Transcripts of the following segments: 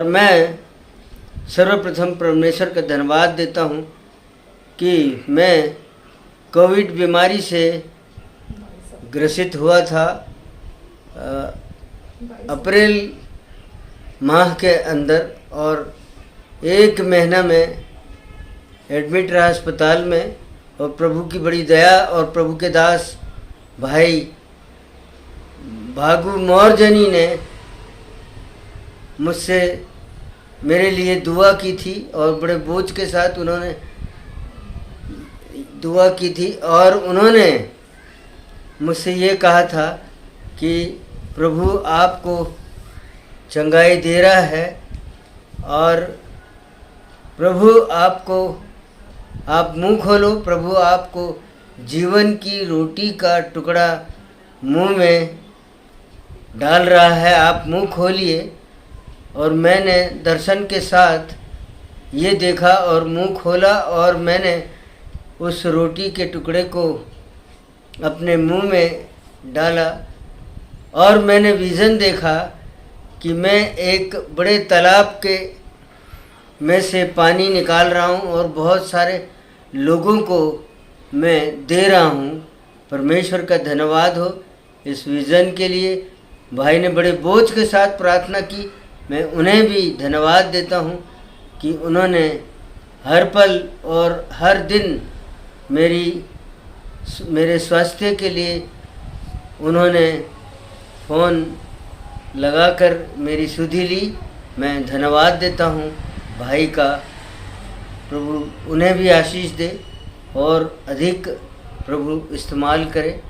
मैं सर्वप्रथम परमेश्वर का धन्यवाद देता हूँ कि मैं कोविड बीमारी से ग्रसित हुआ था। अप्रैल माह के अंदर और 1 महीना में एडमिट रहा अस्पताल में, और प्रभु की बड़ी दया और प्रभु के दास भाई भागु मौर्जनी ने मुझसे मेरे लिए दुआ की थी और बड़े बोझ के साथ उन्होंने दुआ की थी, और उन्होंने मुझसे ये कहा था कि प्रभु आपको चंगाई दे रहा है और प्रभु आपको, आप मुंह खोलो, प्रभु आपको जीवन की रोटी का टुकड़ा मुंह में डाल रहा है, आप मुंह खोलिए। और मैंने दर्शन के साथ ये देखा और मुंह खोला और मैंने उस रोटी के टुकड़े को अपने मुंह में डाला और मैंने विज़न देखा कि मैं एक बड़े तालाब के में से पानी निकाल रहा हूँ और बहुत सारे लोगों को मैं दे रहा हूँ। परमेश्वर का धन्यवाद हो इस विज़न के लिए। भाई ने बड़े बोझ के साथ प्रार्थना की, मैं उन्हें भी धन्यवाद देता हूँ कि उन्होंने हर पल और हर दिन मेरे स्वास्थ्य के लिए उन्होंने फ़ोन लगाकर मेरी सुधि ली। मैं धन्यवाद देता हूँ भाई का। प्रभु उन्हें भी आशीष दे और अधिक प्रभु इस्तेमाल करे।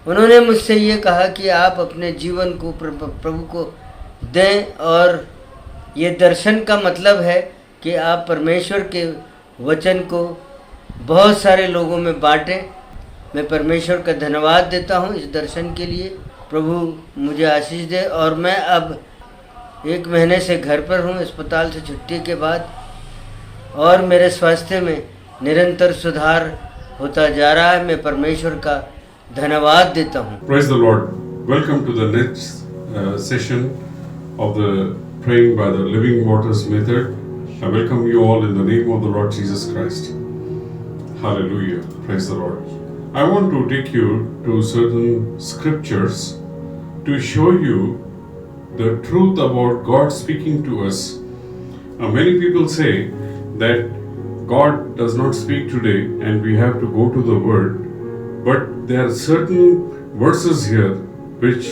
उन्होंने मुझसे ये कहा कि आप अपने जीवन को प्रभु को दें, और ये दर्शन का मतलब है कि आप परमेश्वर के वचन को बहुत सारे लोगों में बांटें। मैं परमेश्वर का धन्यवाद देता हूँ इस दर्शन के लिए। प्रभु मुझे आशीष दे। और मैं अब 1 महीने से घर पर हूँ अस्पताल से छुट्टी के बाद, और मेरे स्वास्थ्य में निरंतर सुधार होता जा रहा है। मैं परमेश्वर का धन्यवाद देता हूँ। Praise the Lord. Welcome to the next session of the Praying by the Living Waters method. I welcome you all in the name of the Lord Jesus Christ. Hallelujah. Praise the Lord. I want to take you to certain scriptures to show you the truth about God speaking to us. Many people say that God does not speak today and we have to go to the Word, but there are certain verses here which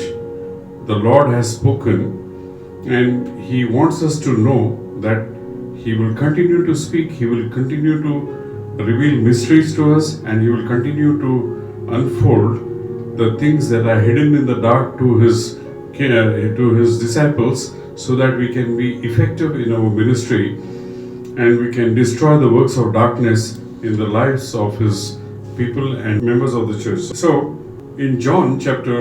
the Lord has spoken, and He wants us to know that He will continue to speak, He will continue to reveal mysteries to us, and He will continue to unfold the things that are hidden in the dark to His disciples, so that we can be effective in our ministry and we can destroy the works of darkness in the lives of His people and members of the church. So, in John chapter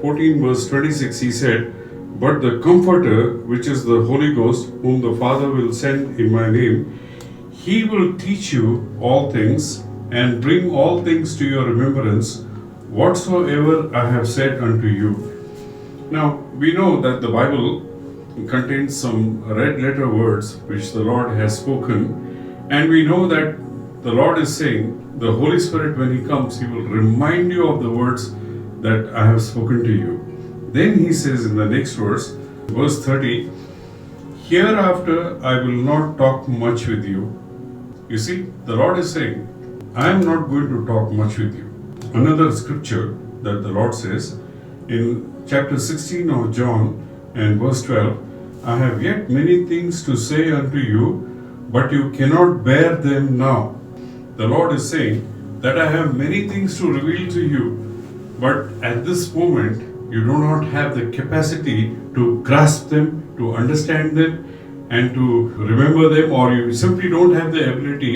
14 verse 26, He said, "But the Comforter, which is the Holy Ghost, whom the Father will send in my name, He will teach you all things and bring all things to your remembrance, whatsoever I have said unto you." Now, we know that the Bible contains some red letter words which the Lord has spoken, and we know that the Lord is saying, the Holy Spirit, when He comes, He will remind you of the words that I have spoken to you. Then He says in the next verse, verse 30, "Hereafter I will not talk much with you." You see, the Lord is saying, I am not going to talk much with you. Another scripture that the Lord says in chapter 16 of John and verse 12, "I have yet many things to say unto you, but you cannot bear them now." The Lord is saying that I have many things to reveal to you, but at this moment you do not have the capacity to grasp them, to understand them, and to remember them, or you simply don't have the ability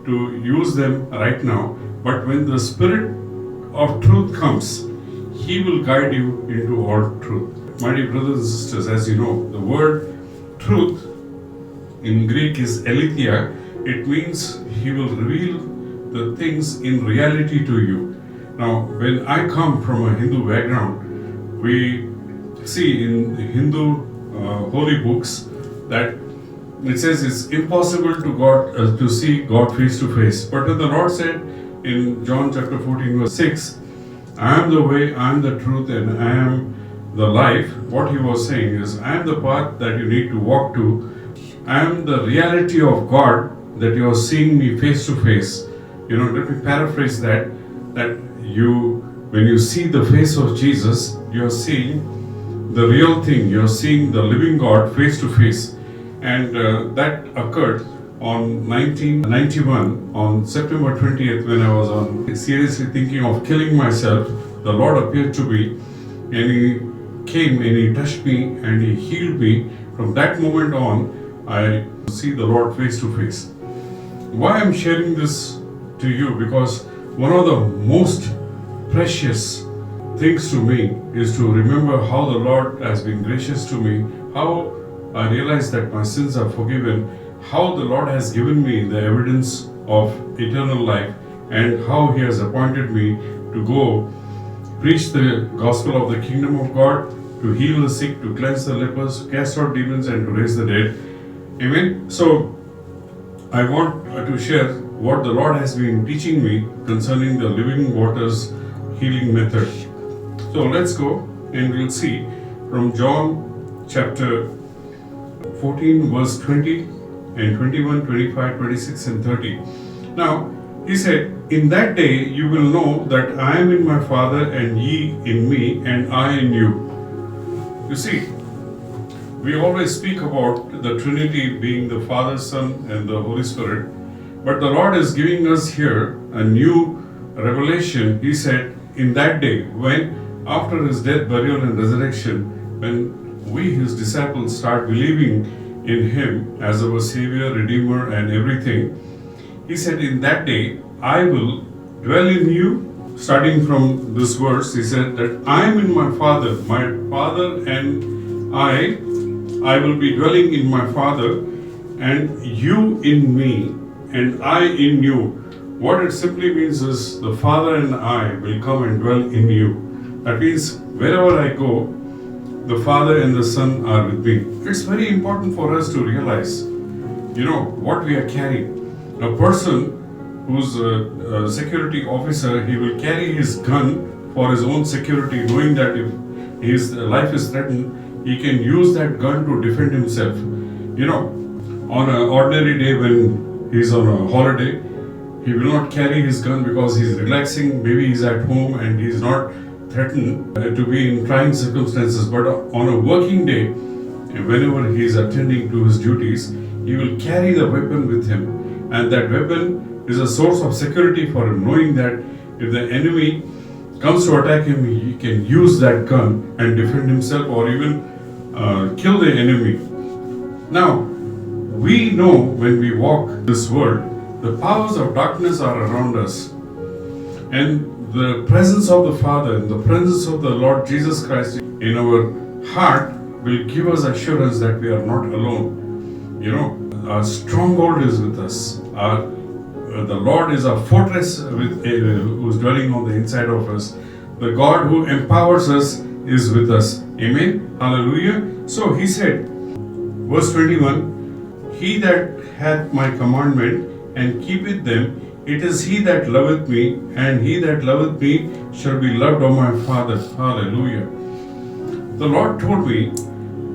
to use them right now. But when the Spirit of truth comes, He will guide you into all truth. My dear brothers and sisters, as you know, the word truth in Greek is aletheia. It means He will reveal the things in reality to you. Now, when I come from a Hindu background, we see in Hindu holy books that it says it's impossible to see God face to face. But when the Lord said in John chapter 14 verse 6, I am the way, I am the truth, and I am the life, what he was saying is, I am the path that you need to walk to. I am the reality of God that you are seeing me face to face. Let me paraphrase that when you see the face of Jesus, you are seeing the real thing, you are seeing the living God face to face. And that occurred on 1991, on September 20th, when I was seriously thinking of killing myself. The Lord appeared to me, and He came and He touched me and He healed me. From that moment on, I see the Lord face to face. Why I'm sharing this to you? Because one of the most precious things to me is to remember how the Lord has been gracious to me, how I realize that my sins are forgiven, how the Lord has given me the evidence of eternal life, and how He has appointed me to go preach the gospel of the kingdom of God, to heal the sick, to cleanse the lepers, to cast out demons, and to raise the dead. Amen. So I want to share what the Lord has been teaching me concerning the living waters healing method. So let's go and we'll see from John chapter 14 verse 20 and 21, 25, 26 and 30. Now, He said, in that day you will know that I am in my Father, and ye in me, and I in you. You see, we always speak about the Trinity being the Father, Son, and the Holy Spirit. But the Lord is giving us here a new revelation. He said, in that day, when after His death, burial, and resurrection, when we, His disciples, start believing in Him as our Savior, Redeemer, and everything, He said, in that day, I will dwell in you. Starting from this verse, He said that I am in my Father and I will be dwelling in my Father, and you in me, and I in you. What it simply means is the Father and I will come and dwell in you. That means wherever I go, the Father and the Son are with me. It's very important for us to realize, what we are carrying. A person who's a security officer, he will carry his gun for his own security, knowing that if his life is threatened, he can use that gun to defend himself. On an ordinary day when he's on a holiday, he will not carry his gun because he's relaxing, maybe he's at home and he's not threatened to be in trying circumstances. But on a working day, whenever he is attending to his duties, he will carry the weapon with him, and that weapon is a source of security for him, knowing that if the enemy comes to attack him, he can use that gun and defend himself, or even kill the enemy. Now, we know when we walk this world, the powers of darkness are around us, and the presence of the Father and the presence of the Lord Jesus Christ in our heart will give us assurance that we are not alone. Our stronghold is with us. The Lord is a fortress who's dwelling on the inside of us. The God who empowers us is with us. Amen. Hallelujah. So He said, verse 21, He that hath my commandment and keepeth them, it is he that loveth me, and he that loveth me shall be loved of my Father. Hallelujah. The Lord told me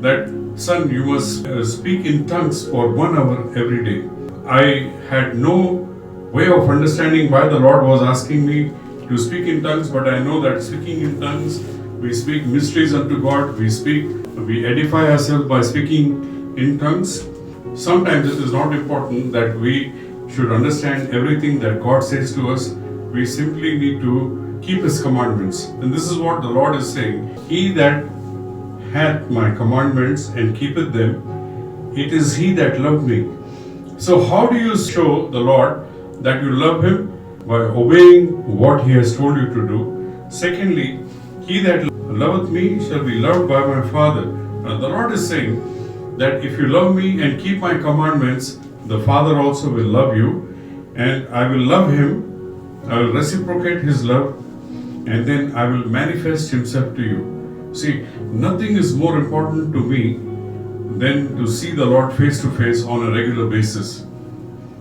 that, son, you must speak in tongues for 1 hour every day. I had no way of understanding why the Lord was asking me to speak in tongues, but I know that speaking in tongues, we speak mysteries unto God, we edify ourselves by speaking in tongues. Sometimes it is not important that we should understand everything that God says to us. We simply need to keep His commandments. And this is what the Lord is saying. He that hath my commandments and keepeth them, it is he that loved me. So how do you show the Lord that you love Him? By obeying what He has told you to do. Secondly, he that loveth me shall be loved by my Father. Now the Lord is saying that if you love me and keep my commandments, the Father also will love you, and I will love him, I will reciprocate his love, and then I will manifest Himself to you. See, nothing is more important to me than to see the Lord face to face on a regular basis.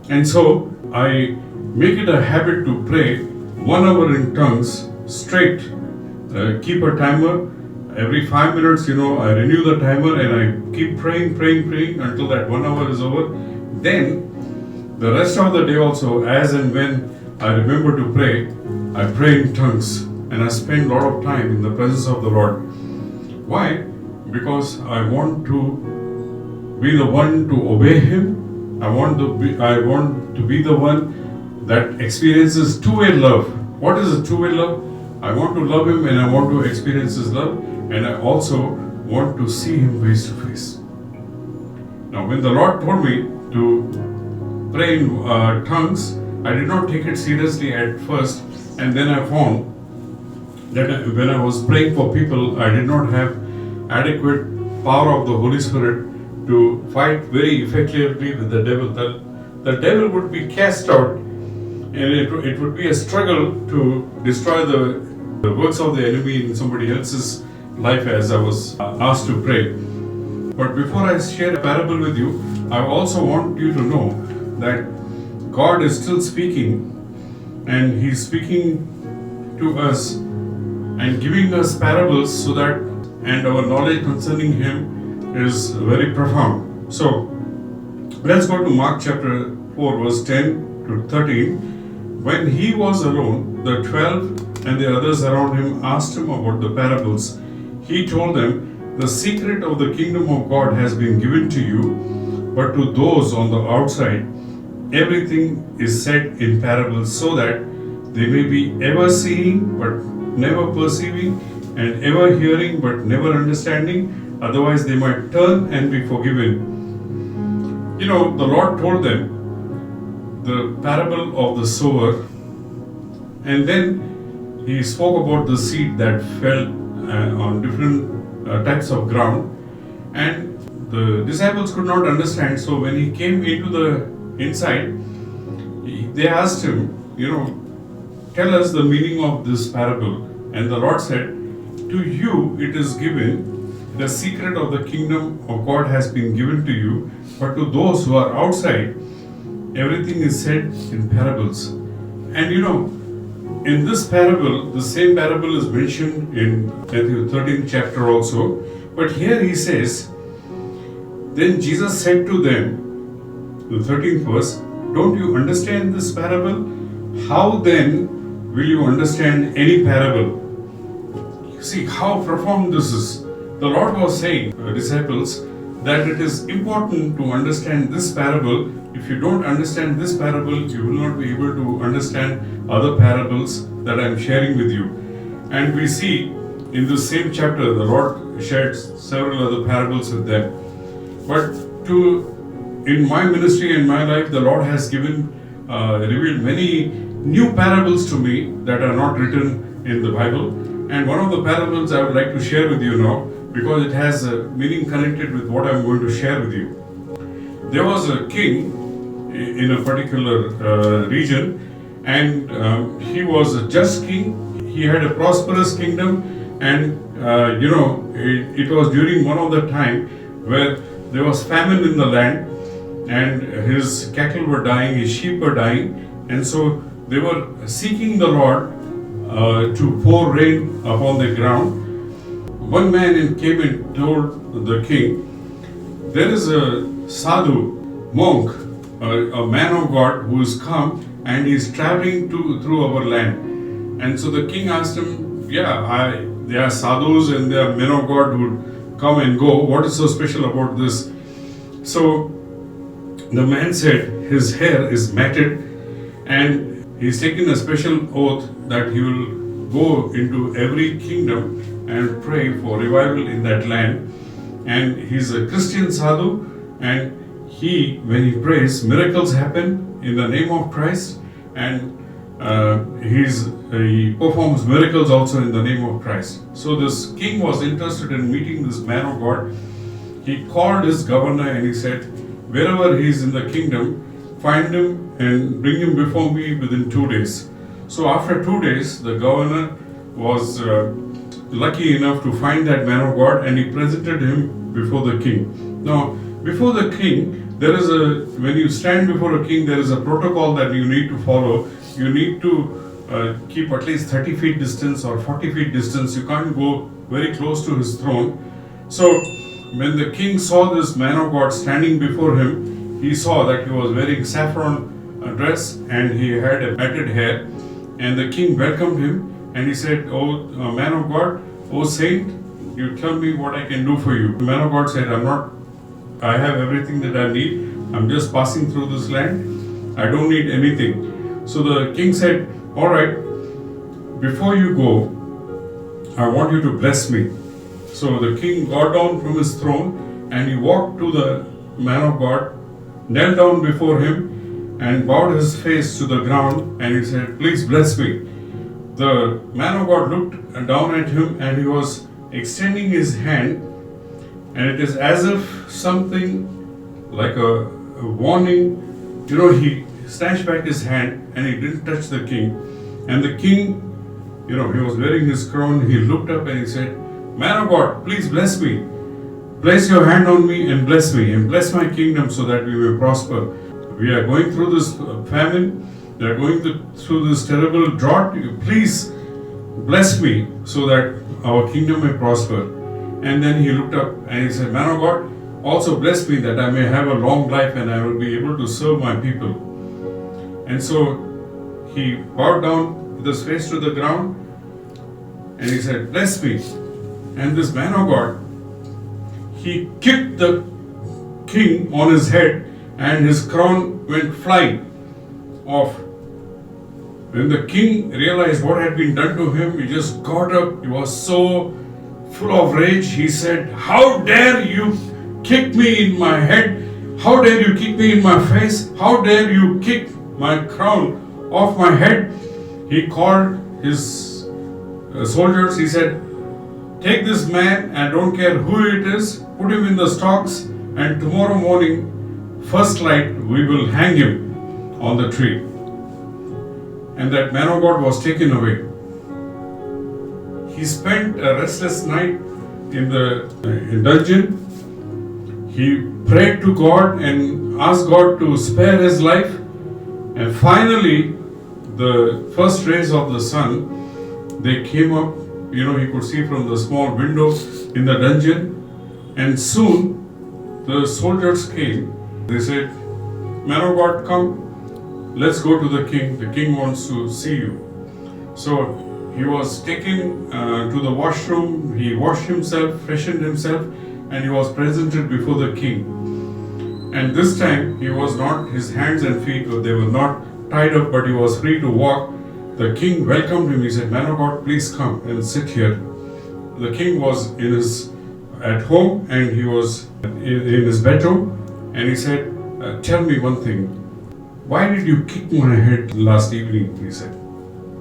And so I make it a habit to pray 1 hour in tongues straight. Keep a timer. Every 5 minutes, I renew the timer and I keep praying until that 1 hour is over. Then the rest of the day also, as and when I remember to pray, I pray in tongues and I spend a lot of time in the presence of the Lord. Why? Because I want to be the one to obey Him. I want to be the one that experiences two-way love. What is a two-way love? I want to love Him and I want to experience His love, and I also want to see Him face to face. Now, when the Lord told me to pray in tongues, I did not take it seriously at first, and then I found that when I was praying for people, I did not have adequate power of the Holy Spirit to fight very effectively with the devil. The devil would be cast out, and it would be a struggle to destroy the works of the enemy in somebody else's life as I was asked to pray. But before I share a parable with you, I also want you to know that God is still speaking, and He's speaking to us and giving us parables so that, and our knowledge concerning Him is very profound. So let's go to Mark chapter 4 verse 10 to 13. When He was alone, the 12 and the others around Him asked Him about the parables. He told them, "The secret of the kingdom of God has been given to you, but to those on the outside, everything is said in parables, so that they may be ever seeing but never perceiving, and ever hearing but never understanding, otherwise they might turn and be forgiven." The Lord told them the parable of the sower, and then He spoke about the seed that fell on different types of ground, and the disciples could not understand. So when He came into the inside, they asked Him, tell us the meaning of this parable. And the Lord said, to you it is given, the secret of the kingdom of God has been given to you, but to those who are outside, everything is said in parables. And in this parable, the same parable is mentioned in Matthew 13th chapter also. But here He says, then Jesus said to them, the 13th verse, don't you understand this parable? How then will you understand any parable? See how profound this is. The Lord was saying to the disciples that it is important to understand this parable. If you don't understand this parable, you will not be able to understand other parables that I am sharing with you. And we see in this same chapter, the Lord shared several other parables with them. But in my ministry and my life, the Lord has revealed many new parables to me that are not written in the Bible. And one of the parables I would like to share with you now, because it has a meaning connected with what I'm going to share with you. There was a king in a particular region, and he was a just king. He had a prosperous kingdom, and it was during one of the time where there was famine in the land, and his cattle were dying, his sheep were dying, and so they were seeking the Lord to pour rain upon the ground. One man came and told the king, there is a sadhu, monk, a man of God who has come and he is traveling through our land. And so the king asked him, there are sadhus and there are men of God who would come and go. What is so special about this? So the man said his hair is matted, and he's taken a special oath that he will go into every kingdom and pray for revival in that land. And he's a Christian sadhu, and when he prays, miracles happen in the name of Christ, and he performs miracles also in the name of Christ. So this king was interested in meeting this man of God. He called his governor and he said, wherever he is in the kingdom, find him and bring him before me within 2 days. So after 2 days, the governor was lucky enough to find that man of God, and he presented him before the king. Now, before the king, when you stand before a king, there is a protocol that you need to follow. You need to keep at least 30 feet distance or 40 feet distance. You can't go very close to his throne. So, when the king saw this man of God standing before him, he saw that he was wearing saffron dress and he had a matted hair. And the king welcomed him and he said, "Oh, man of God, oh saint, you tell me what I can do for you." The man of God said, I have everything that I need. I'm just passing through this land. I don't need anything. So the king said, "All right, before you go, I want you to bless me." So the king got down from his throne and he walked to the man of God, knelt down before him and bowed his face to the ground and he said, "Please bless me." The man of God looked down at him and he was extending his hand, and it is as if something like a warning. He snatched back his hand and he didn't touch the king. And the king, he was wearing his crown. He looked up and he said, "Man of God, please bless me. Place your hand on me and bless my kingdom so that we may prosper. We are going through this famine. We are going through this terrible drought. Please bless me so that our kingdom may prosper." And then he looked up and he said, "Man of God, also bless me that I may have a long life and I will be able to serve my people." And so he bowed down with his face to the ground and he said, "Bless me." And this man of God, he kicked the king on his head and his crown went flying off. When the king realized what had been done to him, he just got up. He was so full of rage. He said, "How dare you kick me in my head? How dare you kick me in my face? How dare you kick my crown off my head?" He called his soldiers. He said, "Take this man, and don't care who it is, put him in the stocks, and tomorrow morning, first light, we will hang him on the tree." And that man of God was taken away. He spent a restless night in the dungeon. He prayed to God and asked God to spare his life. And finally, the first rays of the sun, they came up. He could see from the small window in the dungeon. And soon, the soldiers came. They said, "Man of God, come. Let's go to the king. The king wants to see you." So he was taken to the washroom. He washed himself, freshened himself, and he was presented before the king. And this time, his hands and feet, they were not tied up, but he was free to walk. The king welcomed him. He said, "Man of God, please come and sit here." The king was at home and he was in his bedroom, and he said, "Tell me one thing. Why did you kick my head last evening?" he said.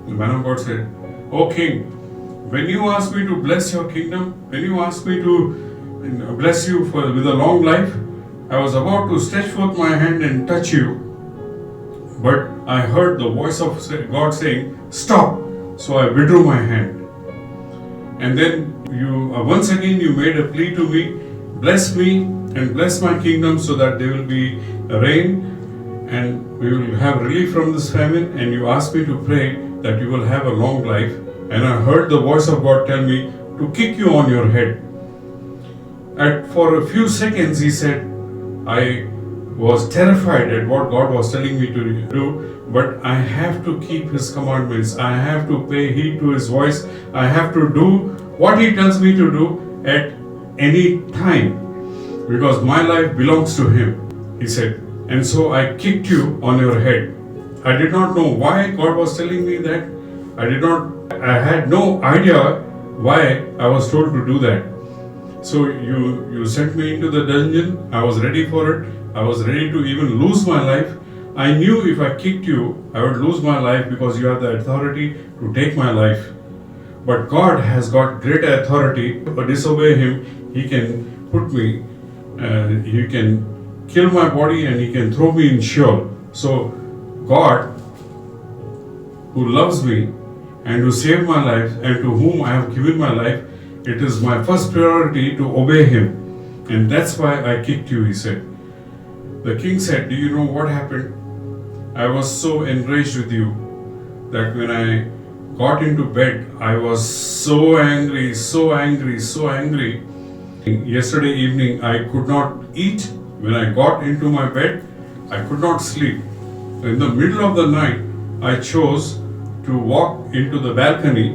The man of God said, "O king, when you asked me to bless your kingdom, when you asked me to bless you with a long life, I was about to stretch forth my hand and touch you, but I heard the voice of God saying, 'Stop!' So I withdrew my hand. And then once again you made a plea to me, bless me and bless my kingdom so that there will be rain and we will have relief from this famine. And you asked me to pray that you will have a long life. And I heard the voice of God tell me to kick you on your head." For a few seconds he said, I was terrified at what God was telling me to do, but I have to keep His commandments. I have to pay heed to His voice. I have to do what He tells me to do at any time, because my life belongs to Him, he said. And so I kicked you on your head. I did not know why God was telling me that. I had no idea why I was told to do that. So you sent me into the dungeon. I was ready for it. I was ready to even lose my life. I knew if I kicked you, I would lose my life because you have the authority to take my life. But God has got greater authority. But disobey Him, He can put me, He can kill my body and He can throw me in Sheol. So God, who loves me and who saved my life and to whom I have given my life, it is my first priority to obey Him. and that's why I kicked you, he said. The king said, do you know what happened? I was so enraged with you that when I got into bed, I was so angry, so angry, so angry. Yesterday evening, I could not eat. When I got into my bed, I could not sleep. In the middle of the night, I chose to walk into the balcony,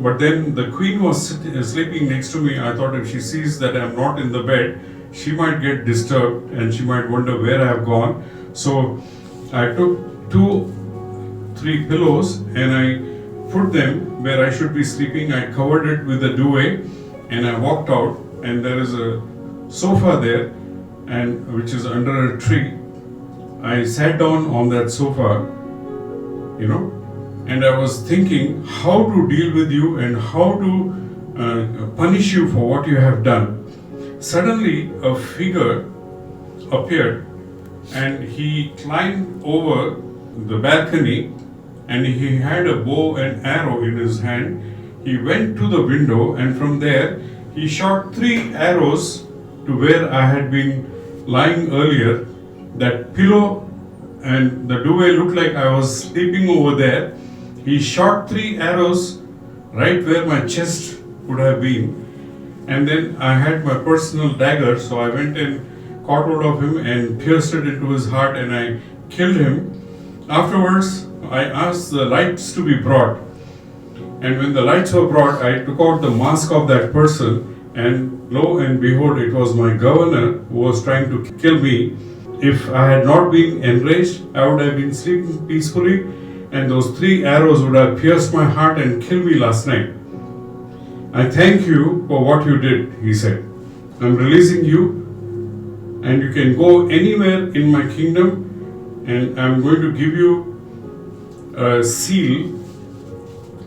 but then the queen was sleeping next to me. I thought if she sees that I'm not in the bed, she might get disturbed and she might wonder where I have gone. So I took 2-3 pillows and I put them where I should be sleeping. I covered it with a duvet and I walked out, and there is a sofa there, and which is under a tree. I sat down on that sofa, and I was thinking how to deal with you and how to punish you for what you have done. Suddenly a figure appeared and he climbed over the balcony and he had a bow and arrow in his hand. He went to the window and from there he shot 3 arrows to where I had been lying earlier. That pillow and the duvet looked like I was sleeping over there. He shot 3 arrows right where my chest would have been. And then I had my personal dagger, so I went and caught hold of him and pierced it into his heart and I killed him. Afterwards, I asked the lights to be brought. And when the lights were brought, I took out the mask of that person, and lo and behold, it was my governor who was trying to kill me. If I had not been enraged, I would have been sleeping peacefully, and those 3 arrows would have pierced my heart and killed me last night. I thank you for what you did, he said. I'm releasing you, and you can go anywhere in my kingdom, and I'm going to give you a seal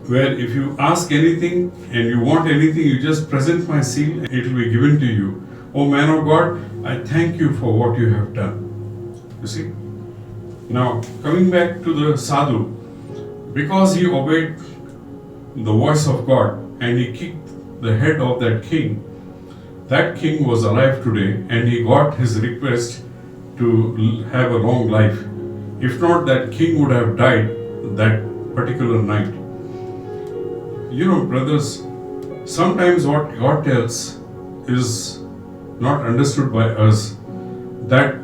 where if you ask anything and you want anything, you just present my seal and it will be given to you. Oh man of God, I thank you for what you have done. You see? Now, coming back to the sadhu, because he obeyed the voice of God and he kicked the head of that king was alive today and he got his request to have a long life. If not, that king would have died that particular night. Brothers, sometimes what God tells is not understood by us. That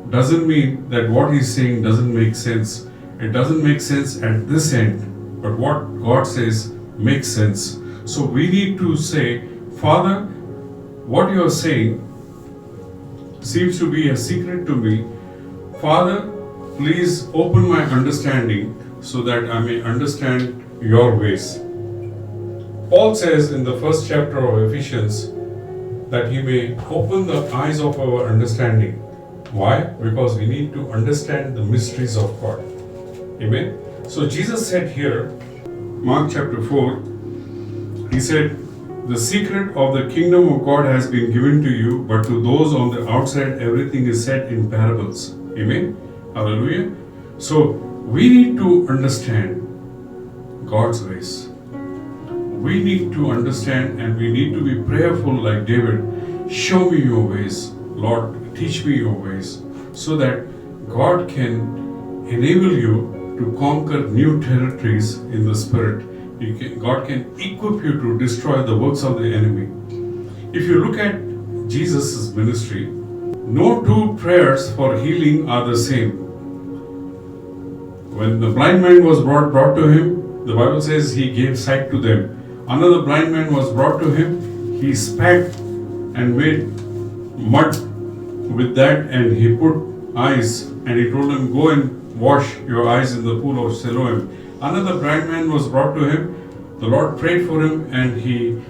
doesn't mean that what He's saying doesn't make sense. It doesn't make sense at this end, but what God says makes sense. So we need to say, Father, what you are saying seems to be a secret to me. Father, please open my understanding so that I may understand your ways. Paul says in the first chapter of Ephesians that he may open the eyes of our understanding. Why? Because we need to understand the mysteries of God. Amen. So Jesus said here, Mark chapter 4, he said, the secret of the kingdom of God has been given to you, but to those on the outside, everything is said in parables. Amen. Hallelujah. So we need to understand God's ways. We need to understand and we need to be prayerful like David. Show me your ways, Lord, teach me your ways, so that God can enable you to conquer new territories in the Spirit. God can equip you to destroy the works of the enemy. If you look at Jesus' ministry, no 2 prayers for healing are the same. When the blind man was brought to him, the Bible says he gave sight to them. Another blind man was brought to him. He spat and made mud with that and he put eyes and he told him, go and wash your eyes in the pool of Siloam. Another blind man was brought to him. The Lord prayed for him and he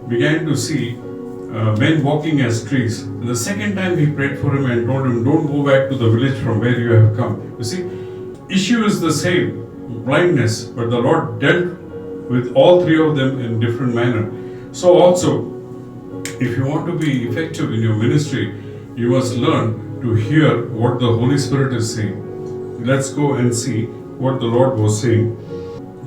began to see men walking as trees. And the second time he prayed for him and told him, don't go back to the village from where you have come. You see, issue is the same, blindness, but the Lord dealt with all 3 of them in different manner. So also, if you want to be effective in your ministry, you must learn to hear what the Holy Spirit is saying. Let's go and see what the Lord was saying.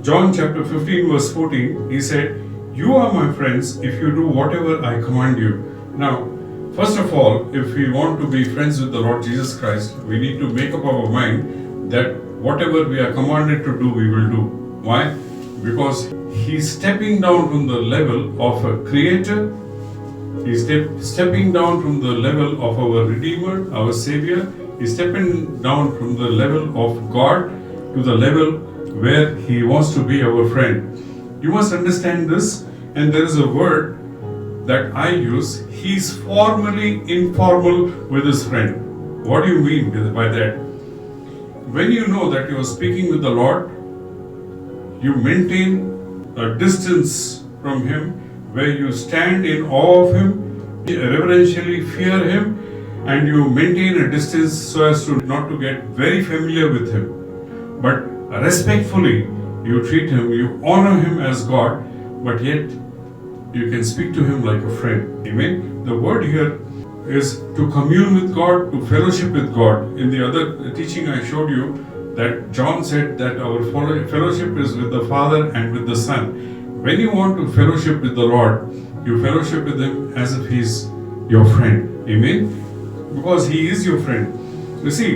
John chapter 15 verse 14, he said, you are my friends if you do whatever I command you. Now, First of all, if we want to be friends with the Lord Jesus Christ, we need to make up our mind that whatever we are commanded to do, we will do. Why? Because He's stepping down from the level of a creator. He's stepping down from the level of our Redeemer, our Savior. He's stepping down from the level of God to the level where He wants to be our friend. You must understand this, and there is a word that I use. He's formally informal with his friend. What do you mean by that? When you know that you are speaking with the Lord, you maintain a distance from Him where you stand in awe of Him, reverentially fear Him, and you maintain a distance so as to not to get very familiar with Him. But respectfully, you treat Him, you honor Him as God, but yet you can speak to Him like a friend. Amen. The word here is to commune with God, to fellowship with God. In the other teaching I showed you that John said that our fellowship is with the Father and with the Son. When you want to fellowship with the Lord, you fellowship with Him as if He's your friend. Amen. Because He is your friend. You see,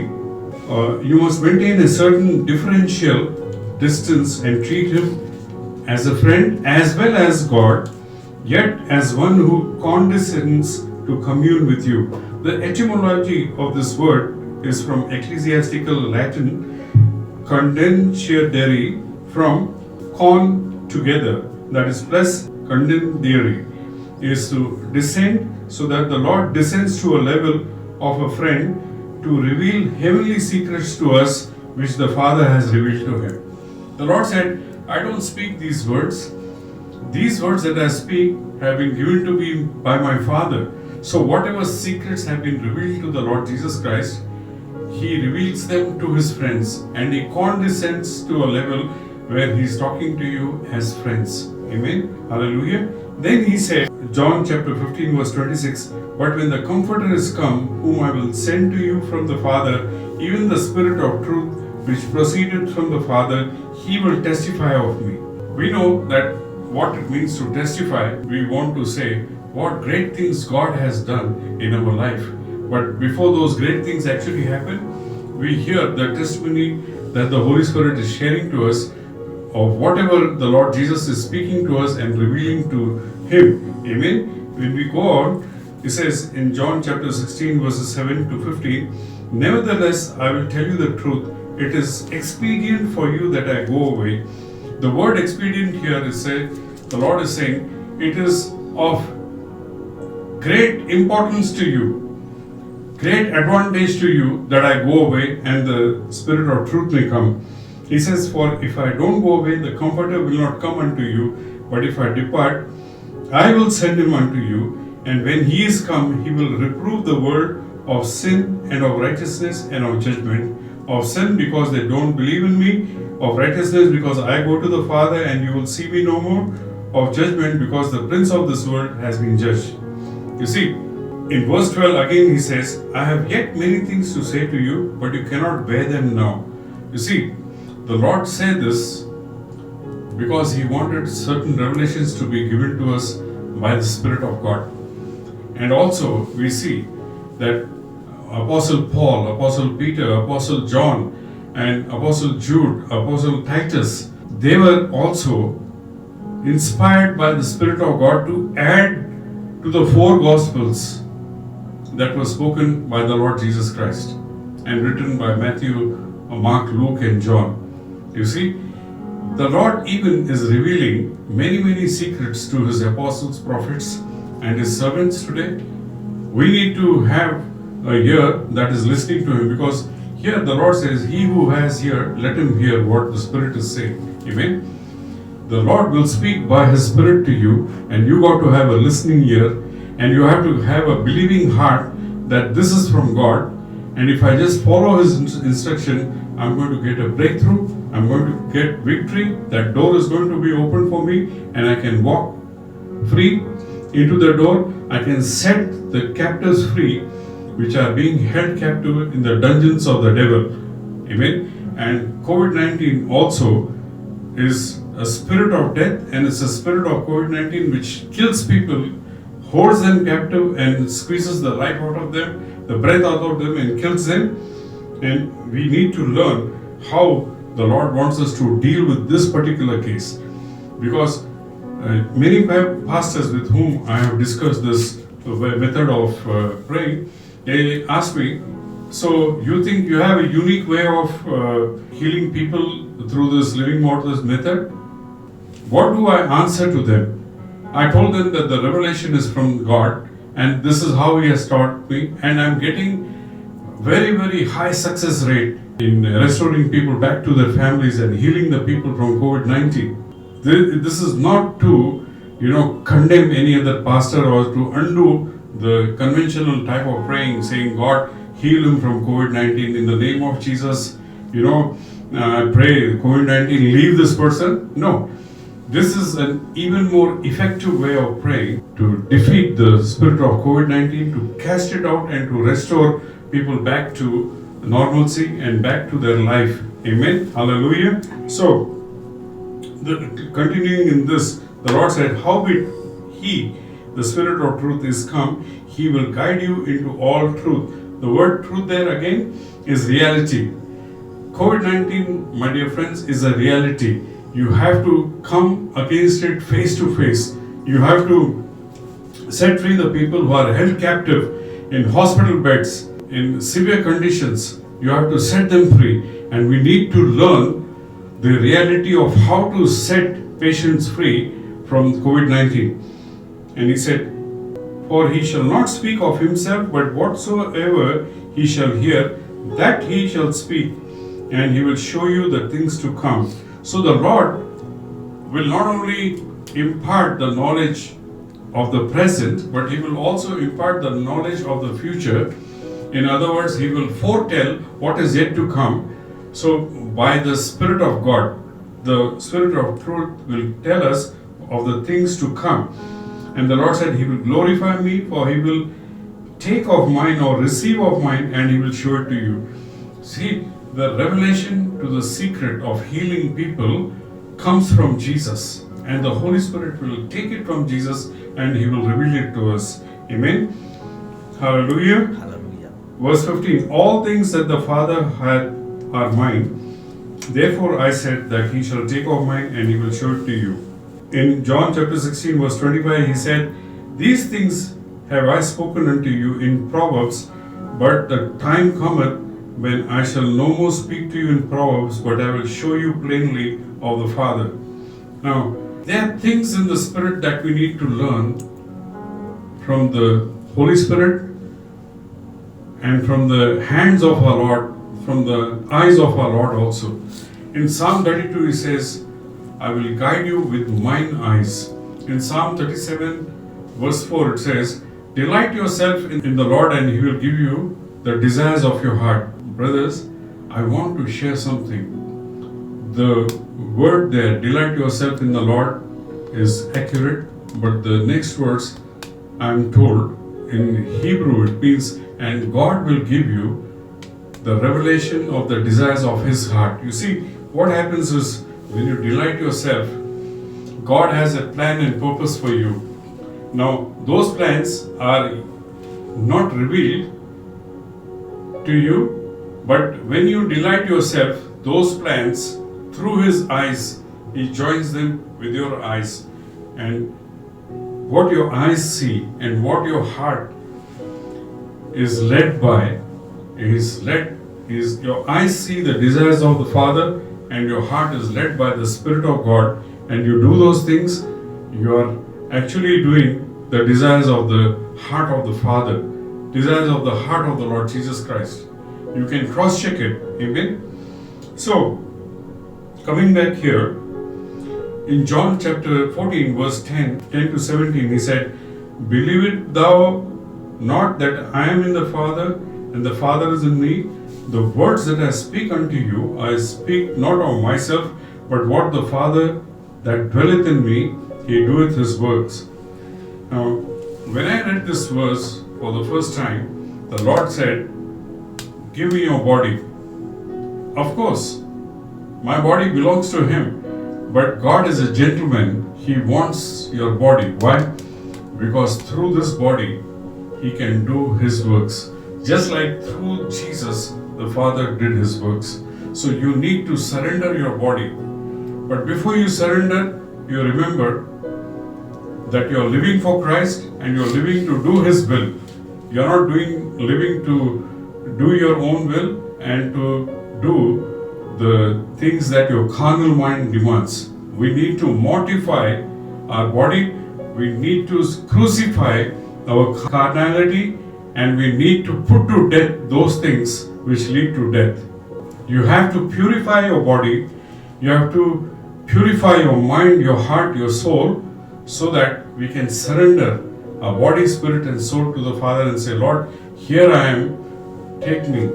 you must maintain a certain differential distance and treat Him as a friend as well as God, yet as one who condescends to commune with you. The etymology of this word is from ecclesiastical Latin, condensare, from con together, that is plus condensare, is to descend, so that the Lord descends to a level of a friend to reveal heavenly secrets to us which the Father has revealed to Him. The Lord said, I don't speak these words. These words that I speak have been given to me by my Father. So whatever secrets have been revealed to the Lord Jesus Christ, He reveals them to His friends, and He condescends to a level where He is talking to you as friends. Amen. Hallelujah. Then He said, John chapter 15 verse 26, but when the Comforter is come, whom I will send to you from the Father, even the Spirit of truth, which proceeded from the Father, He will testify of me. We know that what it means to testify. We want to say what great things God has done in our life. But before those great things actually happen, we hear the testimony that the Holy Spirit is sharing to us of whatever the Lord Jesus is speaking to us and revealing to Him. Amen. When we go on, it says in John chapter 16 verses 7 to 15, nevertheless I will tell you the truth, it is expedient for you that I go away. The word expedient here is said, the Lord is saying, it is of great importance to you, great advantage to you that I go away and the Spirit of truth may come. He says, for if I don't go away, the Comforter will not come unto you, but if I depart, I will send Him unto you, and when He is come, He will reprove the world of sin and of righteousness and of judgment. Of sin because they don't believe in me, of righteousness because I go to the Father and you will see me no more, of judgment because the prince of this world has been judged. You see, in verse 12 again He says, I have yet many things to say to you, but you cannot bear them now. You see, the Lord said this because He wanted certain revelations to be given to us by the Spirit of God. And also we see that Apostle Paul, Apostle Peter, Apostle John, and Apostle Jude, Apostle Titus, they were also inspired by the Spirit of God to add to the 4 Gospels that were spoken by the Lord Jesus Christ and written by Matthew, Mark, Luke, and John. You see, the Lord even is revealing many secrets to His apostles, prophets, and His servants today. We need to have a ear that is listening to Him, because here the Lord says, he who has ear, let him hear what the Spirit is saying. Amen. The Lord will speak by His Spirit to you, and you got to have a listening ear, and you have to have a believing heart that this is from God, and if I just follow His instruction, I'm going to get a breakthrough, I'm going to get victory, that door is going to be open for me, and I can walk free into the door. I can set the captives free, which are being held captive in the dungeons of the devil. Amen. And COVID-19 also is a spirit of death, and it's a spirit of COVID-19 which kills people holds them captive and squeezes the life out of them, the breath out of them, and kills them. And we need to learn how the Lord wants us to deal with this particular case. Because many pastors with whom I have discussed this method of praying, they ask me, so you think you have a unique way of healing people through this living waters method? What do I answer to them? I told them that the revelation is from God and this is how He has taught me, and I'm getting very, very high success rate in restoring people back to their families and healing the people from COVID-19. This is not to, condemn any other pastor or to undo the conventional type of praying, saying, God, heal him from COVID-19 in the name of Jesus. I pray COVID-19 leave this person. No. This is an even more effective way of praying to defeat the spirit of COVID-19, to cast it out and to restore people back to normalcy and back to their life. Amen. Hallelujah. So, continuing in this, the Lord said, howbeit He, the Spirit of truth, is come, He will guide you into all truth. The word truth there again is reality. COVID-19, my dear friends, is a reality. You have to come against it face to face. You have to set free the people who are held captive in hospital beds, in severe conditions. You have to set them free. And we need to learn the reality of how to set patients free from COVID-19. And He said, for He shall not speak of Himself, but whatsoever He shall hear, that He shall speak, and He will show you the things to come. So the Lord will not only impart the knowledge of the present, but He will also impart the knowledge of the future. In other words, He will foretell what is yet to come. So by the Spirit of God, the Spirit of truth will tell us of the things to come. And the Lord said, He will glorify me, for He will take of mine or receive of mine, and He will show it to you. See, the revelation to the secret of healing people comes from Jesus, and the Holy Spirit will take it from Jesus and He will reveal it to us. Amen. Hallelujah. Hallelujah. Verse 15, all things that the Father had are mine. Therefore I said that He shall take of mine and He will show it to you. In John chapter 16 verse 25, He said, these things have I spoken unto you in Proverbs, but the time cometh when I shall no more speak to you in Proverbs, but I will show you plainly of the Father. Now, there are things in the Spirit that we need to learn from the Holy Spirit and from the hands of our Lord, from the eyes of our Lord also. In Psalm 32 He says, I will guide you with mine eyes. In Psalm 37 verse 4 it says, delight yourself in the Lord and He will give you the desires of your heart. Brothers, I want to share something. The word there, delight yourself in the Lord, is accurate, but the next verse, I'm told, in Hebrew it means, and God will give you the revelation of the desires of His heart. You see, what happens is, when you delight yourself, God has a plan and purpose for you. Now, those plans are not revealed to you, but when you delight yourself, those plans, through His eyes, He joins them with your eyes. And what your eyes see and what your heart is led by is your eyes see the desires of the Father, and your heart is led by the Spirit of God, and you do those things, you are actually doing the desires of the heart of the Father, desires of the heart of the Lord Jesus Christ. You can cross-check it. Amen. So, coming back here, in John chapter 14 verse 10 to 17, He said, believest thou not that I am in the Father, and the Father is in me? The words that I speak unto you, I speak not of myself, but what the Father that dwelleth in me, He doeth His works. Now, when I read this verse for the first time, the Lord said, give me your body. Of course, my body belongs to Him, but God is a gentleman. He wants your body. Why? because through this body he can do his works. Just like through Jesus, the Father did his works. So you need to surrender your body. But before you surrender, you remember that you are living for Christ and you are living to do his will. You are not living to do your own will and to do the things that your carnal mind demands. We need to mortify our body. We need to crucify our carnality, and we need to put to death those things which lead to death. You have to purify your body. You have to purify your mind, your heart, your soul, so that we can surrender our body, spirit, and soul to the Father and say, Lord, here I am, take me.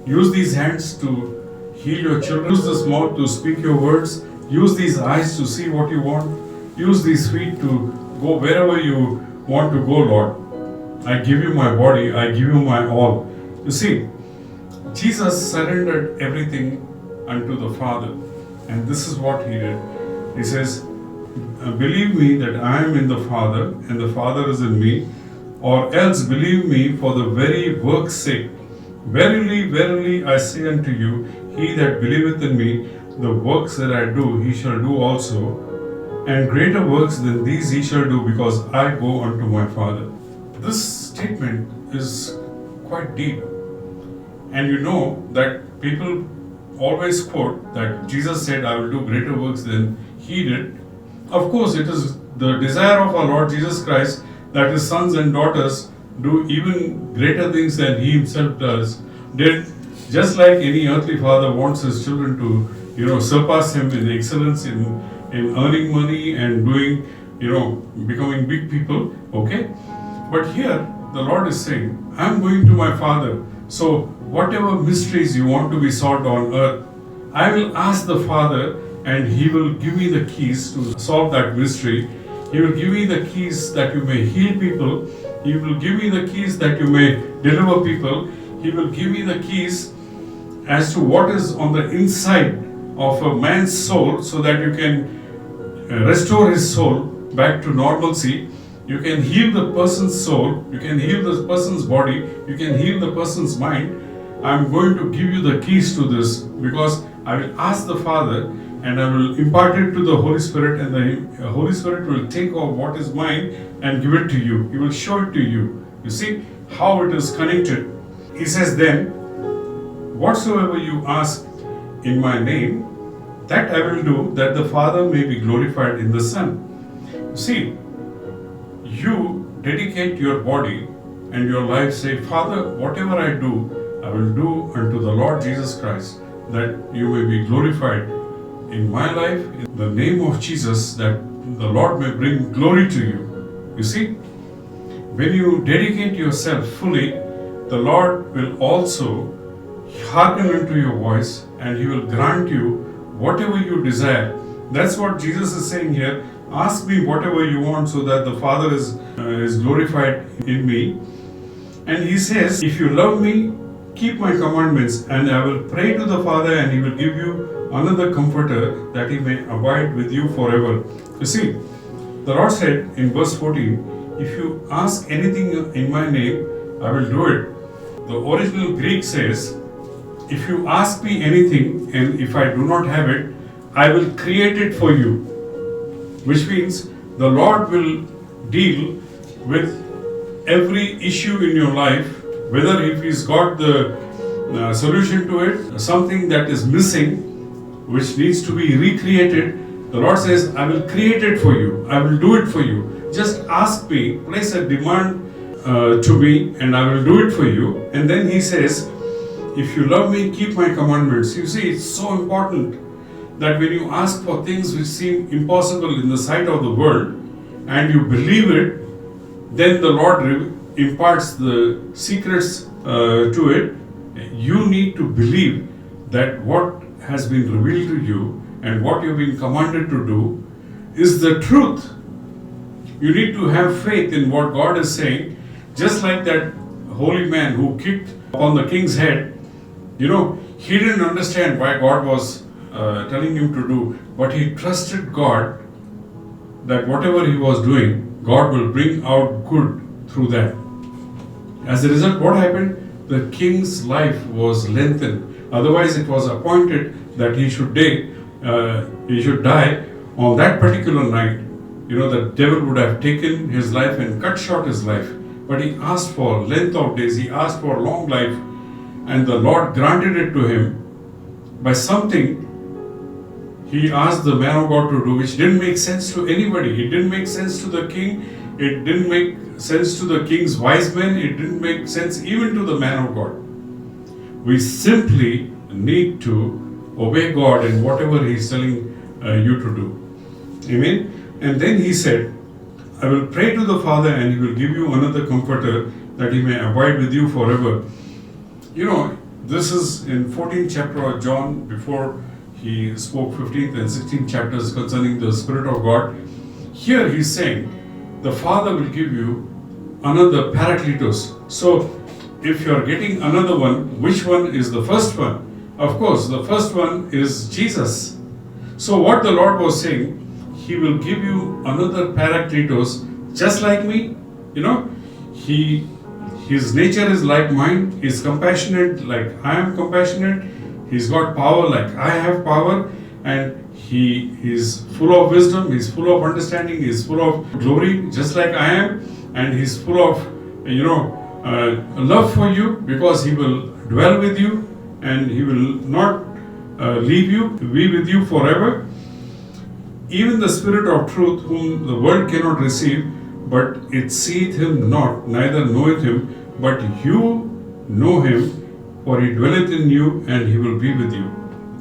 Use these hands to heal your children. Use this mouth to speak your words. Use these eyes to see what you want. Use these feet to go wherever you want to go, Lord. I give you my body. I give you my all. You see, Jesus surrendered everything unto the Father. And this is what he did. He says, believe me that I am in the Father and the Father is in me, or else believe me for the very work's sake. Verily, verily, I say unto you, he that believeth in me, the works that I do, he shall do also, and greater works than these he shall do, because I go unto my Father. This statement is quite deep. And you know that people always quote that Jesus said, I will do greater works than he did. Of course, it is the desire of our Lord Jesus Christ that his sons and daughters do even greater things than he himself did. Just like any earthly father wants his children to, surpass him in excellence in earning money and doing, becoming big people. Okay? But here, the Lord is saying, I'm going to my Father. So, whatever mysteries you want to be solved on earth, I will ask the Father and he will give me the keys to solve that mystery. He will give me the keys that you may heal people. He will give me the keys that you may deliver people. He will give me the keys as to what is on the inside of a man's soul, so that you can restore his soul back to normalcy. You can heal the person's soul. You can heal the person's body. You can heal the person's mind. I'm going to give you the keys to this, because I will ask the Father and I will impart it to the Holy Spirit, and the Holy Spirit will take off what is mine and give it to you. He will show it to you. You see how it is connected. He says then, whatsoever you ask in my name, that I will do, that the Father may be glorified in the Son. You see, you dedicate your body and your life, say, Father, whatever I do, I will do unto the Lord Jesus Christ, that you may be glorified in my life, in the name of Jesus, that the Lord may bring glory to you. You see, when you dedicate yourself fully, the Lord will also hearken unto your voice, and he will grant you whatever you desire. That's what Jesus is saying here. Ask me whatever you want, so that the Father is glorified in me. And he says, if you love me, keep my commandments, and I will pray to the Father, and he will give you another comforter, that he may abide with you forever. You see, the Lord said in verse 14, if you ask anything in my name, I will do it. The original Greek says, if you ask me anything, and if I do not have it, I will create it for you. Which means the Lord will deal with every issue in your life, whether if he's got the solution to it, something that is missing, which needs to be recreated. The Lord says, I will create it for you. I will do it for you. Just ask me, place a demand to me, and I will do it for you. And then he says, if you love me, keep my commandments. You see, it's so important that when you ask for things which seem impossible in the sight of the world, and you believe it, then the Lord imparts the secrets to it. You need to believe that what has been revealed to you and what you've been commanded to do is the truth. You need to have faith in what God is saying. Just like that holy man who kicked on the king's head, he didn't understand why God was telling him to do, but he trusted God that whatever he was doing, God will bring out good through that. As a result, what happened? The king's life was lengthened. Otherwise, it was appointed that he should die on that particular night. The devil would have taken his life and cut short his life. But he asked for length of days, he asked for long life, and the Lord granted it to him by something he asked the man of God to do, which didn't make sense to anybody. It didn't make sense to the king, it didn't make sense to the king's wise men, it didn't make sense even to the man of God. We simply need to obey God in whatever He is telling you to do. Amen. And then He said, I will pray to the Father and He will give you another comforter that He may abide with you forever. This is in 14th chapter of John, before He spoke 15th and 16th chapters concerning the Spirit of God. Here He's saying, the Father will give you another Parakletos. So, if you are getting another one, which one is the first one? Of course, the first one is Jesus. So what the Lord was saying, He will give you another Parakletos, just like me. His nature is like mine. He's compassionate like I am compassionate. He's got power like I have power. And He is full of wisdom. He's full of understanding. He's full of glory, just like I am. And He's full of, love for you, because He will dwell with you and He will not leave you, be with you forever. Even the Spirit of truth, whom the world cannot receive, but it seeth Him not, neither knoweth Him, but you know Him, for He dwelleth in you and He will be with you.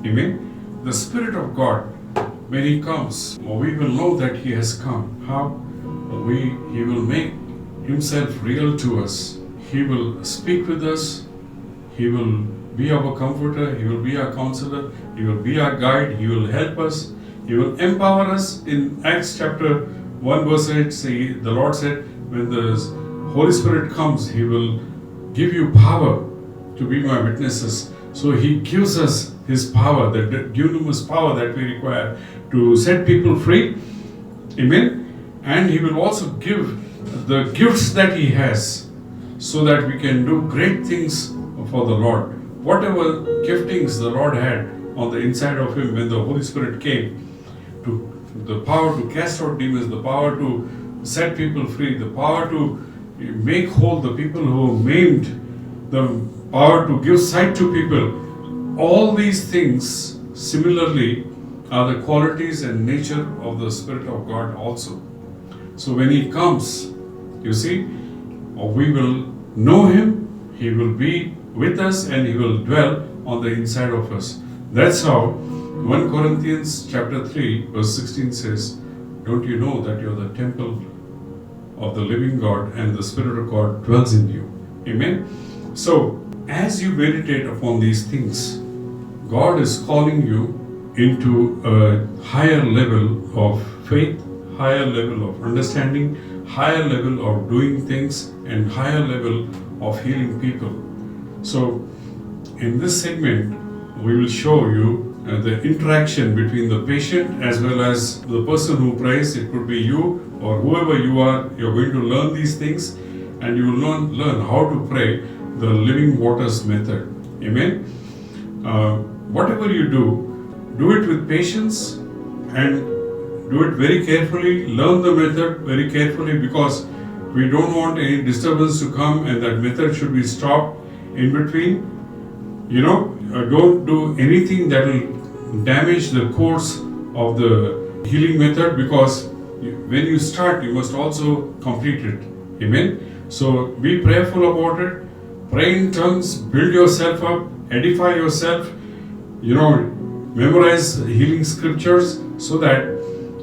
Amen. The Spirit of God, when He comes, we will know that He has come. How? He will make Himself real to us. He will speak with us. He will be our comforter. He will be our counselor. He will be our guide. He will help us. He will empower us. In Acts chapter 1 verse 8, the Lord said, when the Holy Spirit comes, He will give you power to be my witnesses. So He gives us His power, the dunamis power that we require to set people free. Amen. And He will also give the gifts that He has, so that we can do great things for the Lord. Whatever giftings the Lord had on the inside of Him when the Holy Spirit came, to the power to cast out demons, the power to set people free, the power to make whole the people who are maimed, the power to give sight to people, all these things similarly are the qualities and nature of the Spirit of God also. So when He comes, you see, we will know Him, He will be with us, and He will dwell on the inside of us. That's how 1 Corinthians chapter 3 verse 16 says, don't you know that you're the temple of the living God and the Spirit of God dwells in you? Amen. So as you meditate upon these things, God is calling you into a higher level of faith, higher level of understanding, higher level of doing things, and higher level of healing people. So in this segment, we will show you the interaction between the patient as well as the person who prays. It could be you or whoever you are. You're going to learn these things, and you will learn how to pray the living waters method. Amen. Whatever you do it with patience and do it very carefully. Learn the method very carefully, because we don't want any disturbance to come, and that method should be stopped in between. Don't do anything that will damage the course of the healing method, because when you start, you must also complete it. Amen. So be prayerful about it. Pray in tongues, build yourself up, edify yourself, memorize healing scriptures, so that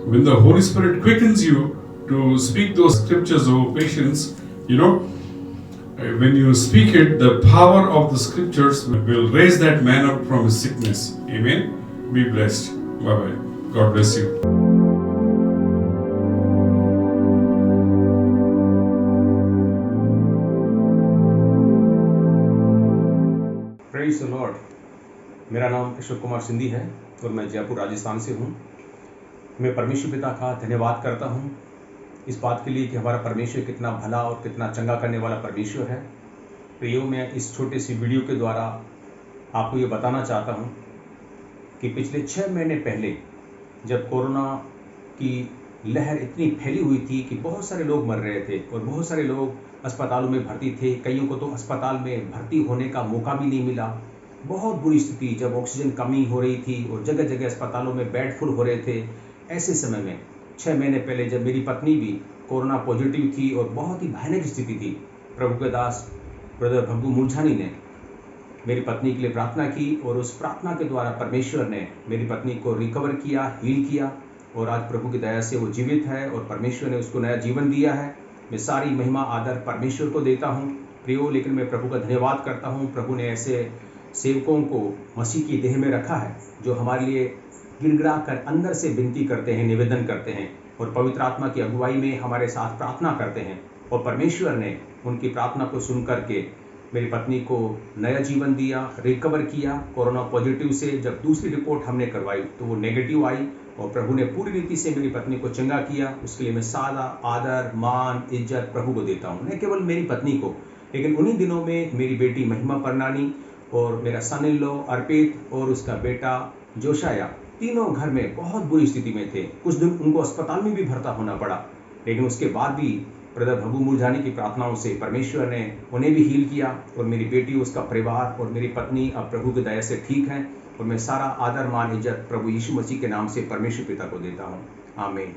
when the Holy Spirit quickens you to speak those scriptures over patients, when you speak it, the power of the scriptures will raise that man up from his sickness. Amen. Be blessed. Bye-bye. God bless you. Praise the Lord. मेरा नाम अशोक कुमार सिंधी है और मैं जयपुर राजस्थान से हूँ। मैं परमेश्वर पिता का धन्यवाद करता हूँ इस बात के लिए कि हमारा परमेश्वर कितना भला और कितना चंगा करने वाला परमेश्वर है। प्रियो, मैं इस छोटे सी वीडियो के द्वारा आपको ये बताना चाहता हूँ कि पिछले 6 महीने पहले जब कोरोना की लहर इतनी फैली हुई थी कि बहुत सारे लोग मर रहे थे और बहुत सारे लोग अस्पतालों में भर्ती थे, कईयों को तो अस्पताल में भर्ती होने का मौका भी नहीं मिला। बहुत बुरी स्थिति, जब ऑक्सीजन कमी हो रही थी और जगह जगह अस्पतालों में बेड फुल हो रहे थे। ऐसे समय में 6 महीने पहले जब मेरी पत्नी भी कोरोना पॉजिटिव थी और बहुत ही भयानक स्थिति थी, प्रभु के दास ब्रदर भग्गू मूलझानी ने मेरी पत्नी के लिए प्रार्थना की और उस प्रार्थना के द्वारा परमेश्वर ने मेरी पत्नी को रिकवर किया, हील किया और आज प्रभु की दया से वो जीवित है और परमेश्वर ने उसको नया जीवन दिया है। मैं सारी महिमा आदर परमेश्वर को देता हूँ प्रियो, लेकिन मैं प्रभु का धन्यवाद करता हूँ। प्रभु ने ऐसे सेवकों को मसीह की देह में रखा है जो हमारे लिए गिड़गिड़ा कर अंदर से विनती करते हैं, निवेदन करते हैं और पवित्र आत्मा की अगुवाई में हमारे साथ प्रार्थना करते हैं और परमेश्वर ने उनकी प्रार्थना को सुन करके मेरी पत्नी को नया जीवन दिया, रिकवर किया। कोरोना पॉजिटिव से जब दूसरी रिपोर्ट हमने करवाई तो वो नेगेटिव आई और प्रभु ने पूरी रीति से मेरी पत्नी को चंगा किया। उसके लिए मैं सारा आदर, मान, इज्जत प्रभु को देता हूँ। न केवल मेरी पत्नी को, लेकिन उन्हीं दिनों में मेरी बेटी महिमा परनानी और मेरा सन इन लॉ अर्पित और उसका बेटा जोशाया, तीनों घर में बहुत बुरी स्थिति में थे। कुछ दिन उनको अस्पताल में भी भर्ता होना पड़ा, लेकिन उसके बाद भी ब्रदर भग्गू मूलझानी की प्रार्थनाओं से परमेश्वर ने उन्हें भी हील किया और मेरी बेटी, उसका परिवार और मेरी पत्नी अब प्रभु की दया से ठीक हैं। और मैं सारा आदर, मान, इज्जत प्रभु यीशु मसीह के नाम से परमेश्वर पिता को देता हूँ। आमीन।